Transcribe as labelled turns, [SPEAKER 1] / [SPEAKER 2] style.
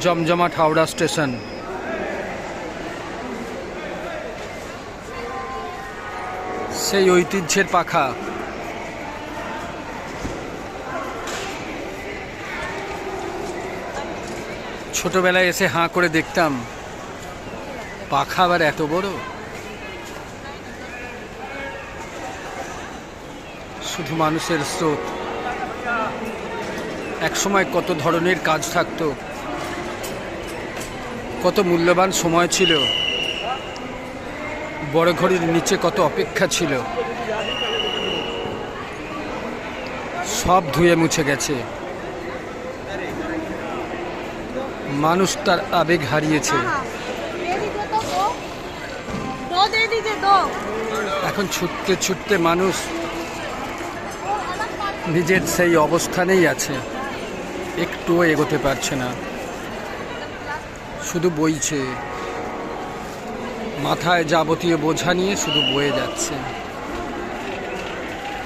[SPEAKER 1] জমজমাট হাওড়া স্টেশন। সেই ঐতিহ্যের পাখা। ছোটবেলায় এসে হাঁ করে দেখতাম, পাখা আবার এত বড়। শুধু মানুষের স্রোত। একসময় কত ধরনের কাজ থাকতো, কত মূল্যবান সময় ছিল, বড় ঘড়ির নিচে কত অপেক্ষা ছিল, সব ধুয়ে মুছে গেছে। মানুষ তার আবেগ হারিয়েছে। এখন ছুটতে ছুটতে মানুষ নিজের সেই অবস্থানেই আছে, একটুও এগোতে পারছে না, শুধু বইছে। মাথায় যাবতীয় বোঝা নিয়ে শুধু বয়ে যাচ্ছে।